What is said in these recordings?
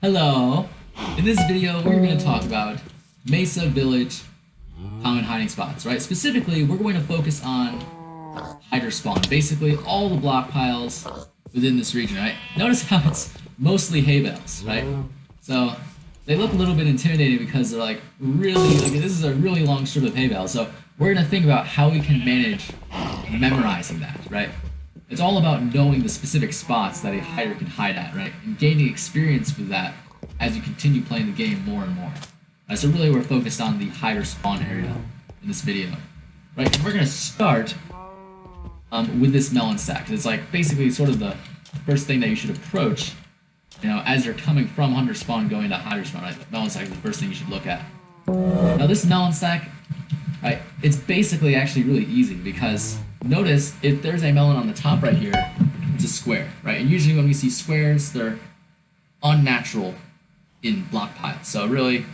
Hello! In this video, we're going to talk about Mesa Village common hiding spots, right? Specifically, we're going to focus on hider spawn, basically all the block piles within this region, right? Notice how it's mostly hay bales, right? So, they look a little bit intimidating because they're like really, this is a really long strip of hay bales, so we're going to think about how we can manage memorizing that, right? It's all about knowing the specific spots that a hider can hide at, right? And gaining experience with that as you continue playing the game more and more. So really we're focused on the hider spawn area in this video. Right, and we're going to start with this melon stack. It's like basically sort of the first thing that you should approach, you know, as you're coming from hunter spawn going to hider spawn, right? The melon stack is the first thing you should look at. Now this melon stack, right, it's basically actually really easy because notice if there's a melon on the top right here, it's a square, right? And usually when we see squares, they're unnatural in block piles. So really,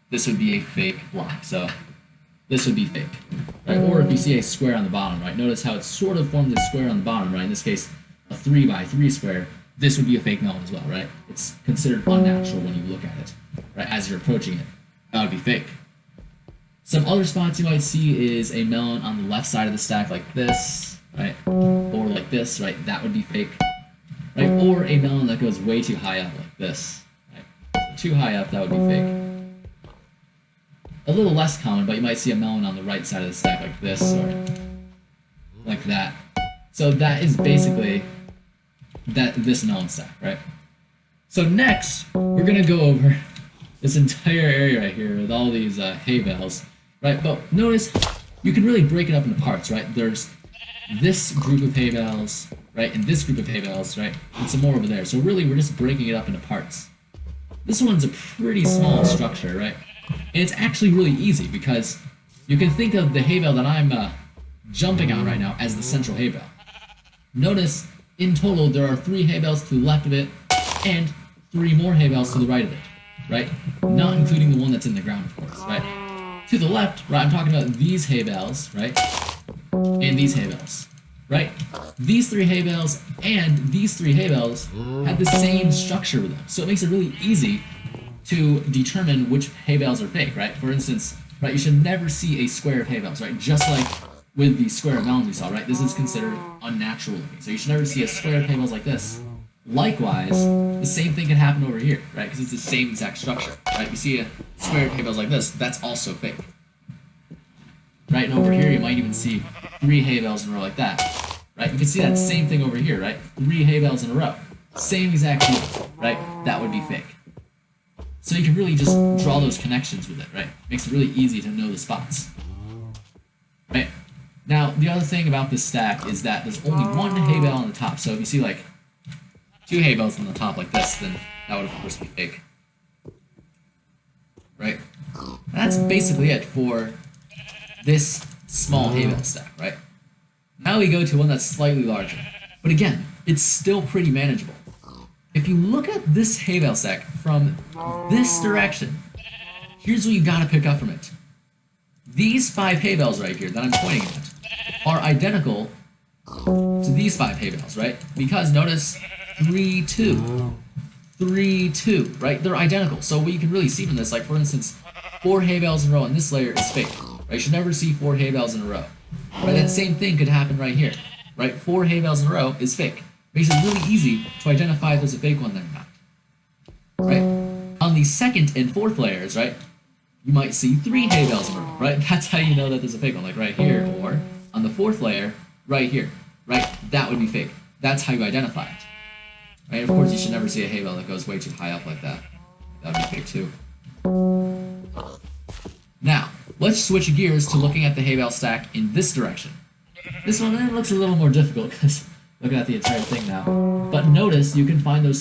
this would be a fake block. So this would be fake, right? Or if you see a square on the bottom, right? Notice how it sort of forms a square on the bottom, right? In this case, a 3x3 square. This would be a fake melon as well, right? It's considered unnatural when you look at it, right? As you're approaching it, that would be fake. Some other spots you might see is a melon on the left side of the stack like this, right? Or like this, right? That would be fake, right? Or a melon that goes way too high up like this, right? So too high up, that would be fake. A little less common, but you might see a melon on the right side of the stack like this, or like that. So that is basically this melon stack, right? So next, we're gonna go over this entire area right here with all these hay bales, right? But notice you can really break it up into parts, right? There's this group of hay bales, right, and this group of hay bales, right, and some more over there. So really, we're just breaking it up into parts. This one's a pretty small structure, right? And it's actually really easy because you can think of the hay bale that I'm jumping on right now as the central hay bale. Notice in total there are 3 hay bales to the left of it and 3 more hay bales to the right of it, right? Not including the one that's in the ground, of course, right? To the left, right, I'm talking about these hay bales, right? And these hay bales, right? These 3 hay bales and these 3 hay bales have the same structure with them. So it makes it really easy to determine which hay bales are fake, right? For instance, right, you should never see a square of hay bales, right? Just like with the square of melons we saw, right? This is considered unnatural looking. So you should never see a square of hay bales like this. Likewise, the same thing can happen over here, right? Because it's the same exact structure, right? You see a square of hay bales like this, that's also fake. Right, and over here you might even see 3 hay bales in a row like that, right? You can see that same thing over here, right? 3 hay bales in a row. Same exact deal, right? That would be fake. So you can really just draw those connections with it, right? Makes it really easy to know the spots, right? Now, the other thing about this stack is that there's only 1 hay bale on the top. So if you see like 2 hay bales on the top like this, then that would of course be fake, right? That's basically it for this small hay bale stack, right? Now we go to one that's slightly larger. But again, it's still pretty manageable. If you look at this hay bale stack from this direction, here's what you gotta pick up from it. These 5 hay bales right here that I'm pointing at are identical to these 5 hay bales, right? Because notice 3, 2, 3, 2, right? They're identical. So what you can really see from this, like for instance, 4 hay bales in a row on this layer is fake. Right? You should never see 4 hay bales in a row. Right? That same thing could happen right here. Right? 4 hay bales in a row is fake. Makes it really easy to identify if there's a fake one there or not. Right? On the second and fourth layers, right, you might see 3 hay bales in a row, right? That's how you know that there's a fake one, like right here, or on the 4th layer, right here, right? That would be fake. That's how you identify it. Right? Of course, you should never see a hay bale that goes way too high up like that. That would be fake too. Now, let's switch gears to looking at the hay bale stack in this direction. This one looks a little more difficult because looking at the entire thing now. But notice you can find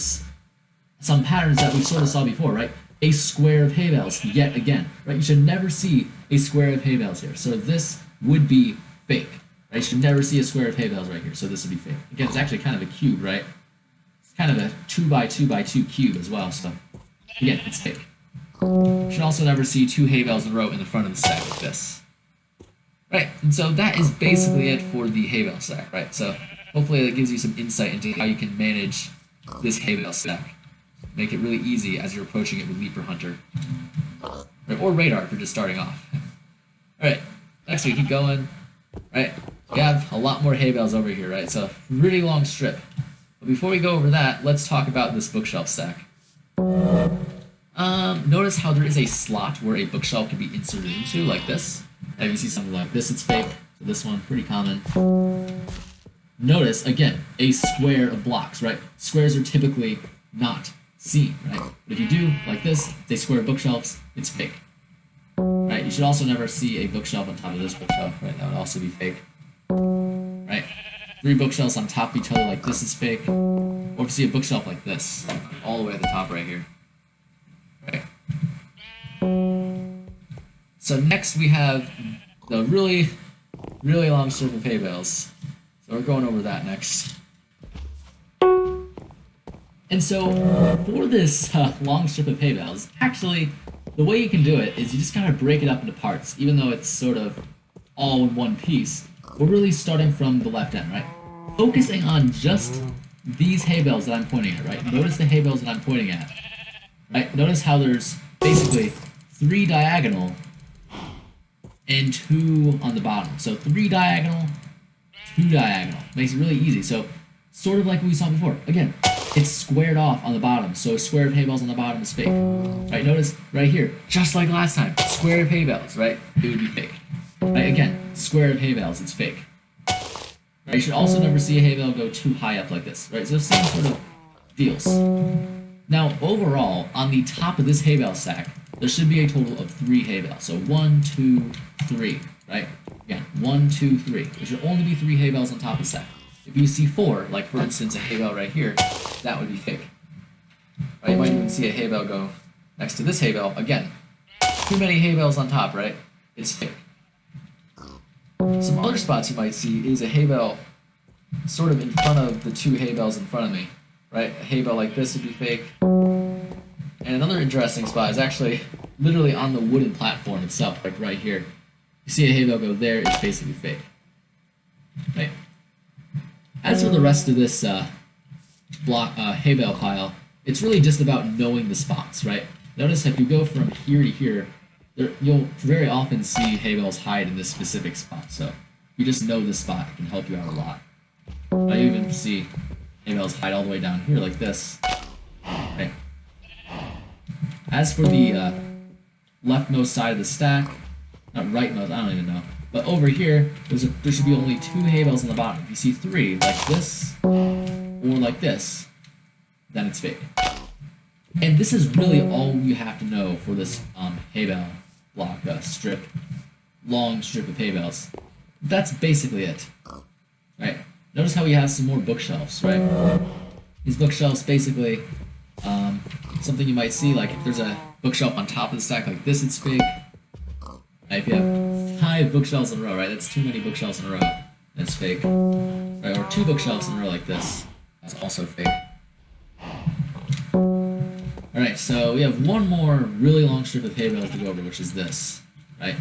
some patterns that we sort of saw before, right? A square of hay bales, yet again, right? You should never see a square of hay bales here. So this would be fake, right? You should never see a square of hay bales right here. So this would be fake. Again, it's actually kind of a cube, right? It's kind of a 2x2x2 cube as well. So again, it's fake. You should also never see 2 hay bales in a row in the front of the stack like this. Right, and so that is basically it for the hay bale stack, right? So hopefully that gives you some insight into how you can manage this hay bale stack. make it really easy as you're approaching it with Leaper Hunter. Right, or Radar if you're just starting off. Alright, next we keep going. Right, we have a lot more hay bales over here, right? It's a really long strip. But before we go over that, let's talk about this bookshelf stack. Notice how there is a slot where a bookshelf can be inserted into, like this. And if you see something like this, it's fake. So this one, pretty common. Notice, again, a square of blocks, right? Squares are typically not seen, right? But if you do, like this, they square bookshelves, it's fake. Right? You should also never see a bookshelf on top of this bookshelf, right? That would also be fake. Right? 3 bookshelves on top of each other like this is fake. Or if you see a bookshelf like this, all the way at the top right here. Right? So next we have the really long strip of hay bales. So we're going over that next. And so for this long strip of hay bales, actually, the way you can do it is you just kind of break it up into parts, even though it's sort of all in one piece. We're really starting from the left end, right? Focusing on just these hay bales that I'm pointing at, right? Notice the hay bales that I'm pointing at, right? Notice how there's basically 3 diagonal and 2 on the bottom. So 3 diagonal, 2 diagonal. Makes it really easy. So sort of like what we saw before. Again, it's squared off on the bottom, so a square of hay bales on the bottom is fake. Right, notice right here, just like last time, square of hay bales, right? It would be fake. Right, again, square of hay bales, it's fake. Right, you should also never see a hay bale go too high up like this, right? So same sort of deals. Now, overall, on the top of this hay bale stack, there should be a total of 3 hay bales. So 1, 2, 3, right? Again, 1, 2, 3. There should only be 3 hay bales on top of the stack. If you see 4, like for instance a hay bale right here, that would be fake. Right? You might even see a hay bale go next to this hay bale. Again, too many hay bales on top, right? It's fake. Some other spots you might see is a hay bale sort of in front of the 2 hay bales in front of me. Right? A hay bale like this would be fake. And another interesting spot is actually literally on the wooden platform itself, like right here. You see a hay bale go there, it's basically fake. Right? As for the rest of this hay bale pile, it's really just about knowing the spots, right? Notice if you go from here to here, you'll very often see hay bales hide in this specific spot. So if you just know this spot, it can help you out a lot. I even see hay bales hide all the way down here like this. Right? As for the leftmost side of the stack, not rightmost, I don't even know. But over here, there should be only 2 hay bales on the bottom. If you see 3, like this, or like this, then it's fake. And this is really all you have to know for this hay bale block long strip of hay bales. That's basically it. Right? Notice how we have some more bookshelves, right? These bookshelves basically, something you might see, like if there's a bookshelf on top of the stack like this, it's fake. Right? If you have 5 bookshelves in a row, right? That's too many bookshelves in a row. That's fake. Right? Or 2 bookshelves in a row like this. That's also fake. Alright, so we have one more really long strip of hay bales to go over, which is this. Right?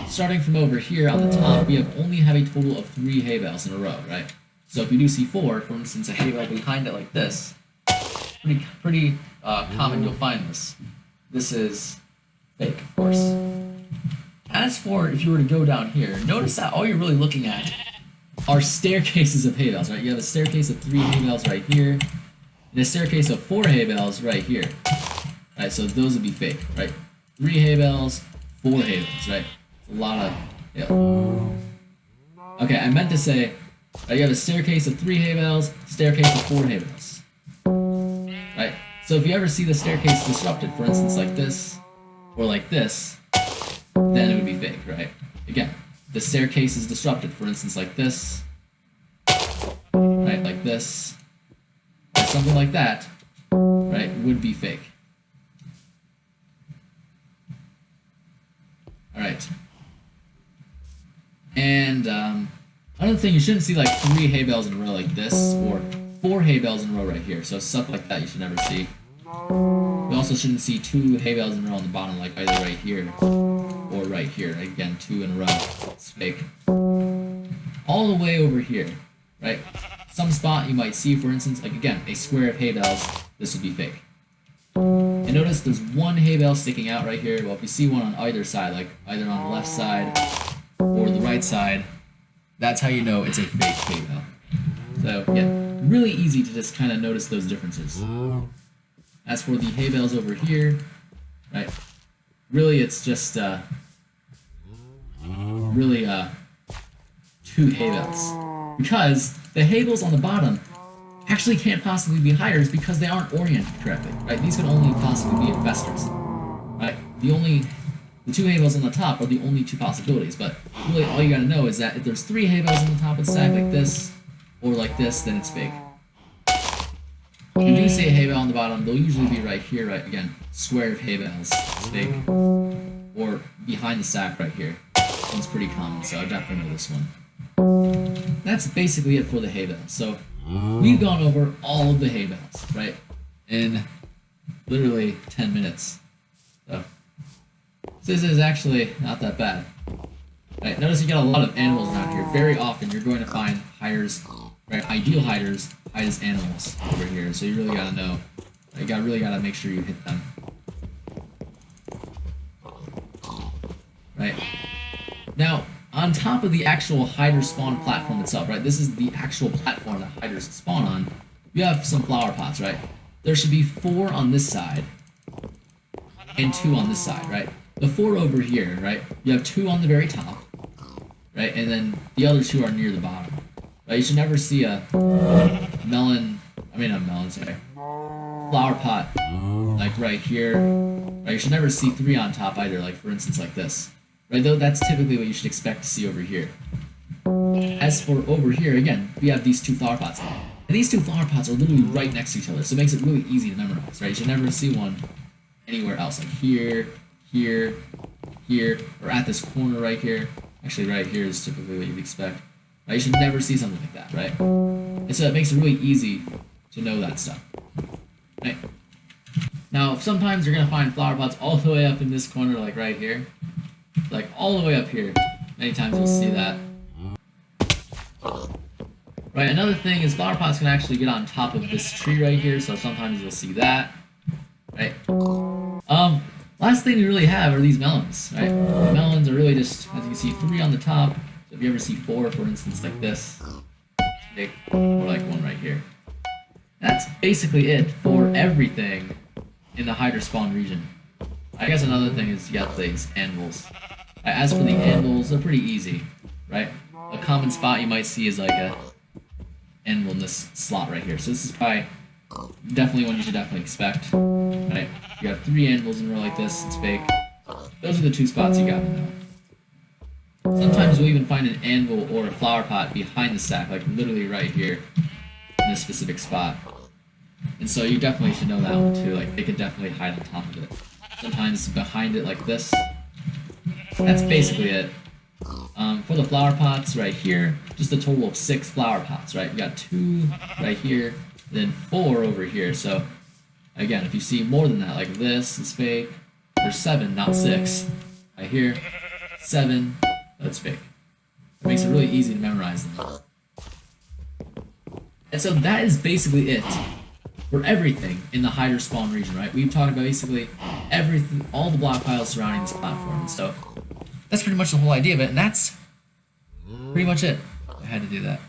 Starting from over here on the top, we only have a total of 3 hay bales in a row, right? So if you do see 4, for instance, a hay bale behind it like this, pretty common you'll find this. This is fake, of course. As for if you were to go down here, notice that all you're really looking at are staircases of hay bales, right? You have a staircase of 3 hay bales right here, and a staircase of 4 hay bales right here. Right, so those would be fake, right? 3 hay bales, 4 hay bales, right? It's a lot of, yeah. Okay, I meant to say, you have a staircase of 3 hay bales, staircase of 4 hay bales. Right? So if you ever see the staircase disrupted, for instance like this, or like this, then it would be fake, right? Again, the staircase is disrupted, for instance like this, right, like this, or something like that, right, would be fake. Alright. And another thing, you shouldn't see like 3 hay bales in a row like this, or 4 hay bales in a row right here. So stuff like that you should never see. You also shouldn't see 2 hay bales in a row on the bottom, like either right here or right here. Again, 2 in a row. It's fake. All the way over here, right? Some spot you might see, for instance, like again, a square of hay bales. This would be fake. And notice there's one hay bale sticking out right here. Well, if you see one on either side, like either on the left side or the right side, that's how you know it's a fake hay bale. So yeah, really easy to just kind of notice those differences. As for the hay bales over here, right, really it's just two hay bales. Because the hay bales on the bottom actually can't possibly be hiders because they aren't oriented correctly, right? These can only possibly be investors, right? The two hay bales on the top are the only two possibilities, but really all you gotta know is that if there's three hay bales on the top of the stack like this, or like this, then it's fake. If you do see a hay bale on the bottom, they'll usually be right here, right? Again, square of hay bales, it's fake. Or behind the stack right here. This one's pretty common, so I definitely know this one. That's basically it for the hay bales. So we've gone over all of the hay bales, right? In literally 10 minutes. So this is actually not that bad. Right, notice you got a lot of animals around here. Very often you're going to find hiders, right? Ideal hiders hide as animals over here. So you really gotta know. You really gotta make sure you hit them. Right. Now, on top of the actual hider spawn platform itself, right? This is the actual platform that hiders spawn on. You have some flower pots, right? There should be 4 on this side and 2 on this side, right? The 4 over here, right? You have 2 on the very top, right? And then the other 2 are near the bottom. Right? You should never see a flower pot like right here. Right? You should never see 3 on top either, like for instance like this. Right? Though that's typically what you should expect to see over here. As for over here, again, we have these 2 flower pots. And these 2 flower pots are literally right next to each other, so it makes it really easy to memorize, right? You should never see one anywhere else, like here, here, here, or at this corner right here. Actually, right here is typically what you'd expect. Right? You should never see something like that, right? And so it makes it really easy to know that stuff. Right? Now, sometimes you're going to find flower pots all the way up in this corner, like right here. Like all the way up here. Many times you'll see that. Right, another thing is flower pots can actually get on top of this tree right here, so sometimes you'll see that. Right? Last thing we really have are these melons, right? Melons are really just, as you can see, 3 on the top. So if you ever see 4, for instance, like this, or like one right here. That's basically it for everything in the hider spawn region. I guess another thing is you got these anvils. As for the anvils, they're pretty easy, right? A common spot you might see is like a anvil in this slot right here. So this is probably definitely one you should definitely expect, right? You have 3 anvils in a row like this, it's fake. Those are the 2 spots you gotta know. Sometimes you'll even find an anvil or a flower pot behind the stack, like literally right here in this specific spot. And so you definitely should know that one too, like they could definitely hide on top of it. Sometimes behind it like this. That's basically it. For the flower pots right here, just a total of 6 flower pots, right? You got 2 right here, then 4 over here. So again, if you see more than that, like this is fake. There's 7, not 6. Right here, 7, that's fake. It makes it really easy to memorize them. And so that is basically it for everything in the hider spawn region, right? We've talked about basically everything, all the block piles surrounding this platform. And so that's pretty much the whole idea of it, and that's pretty much it. I had to do that.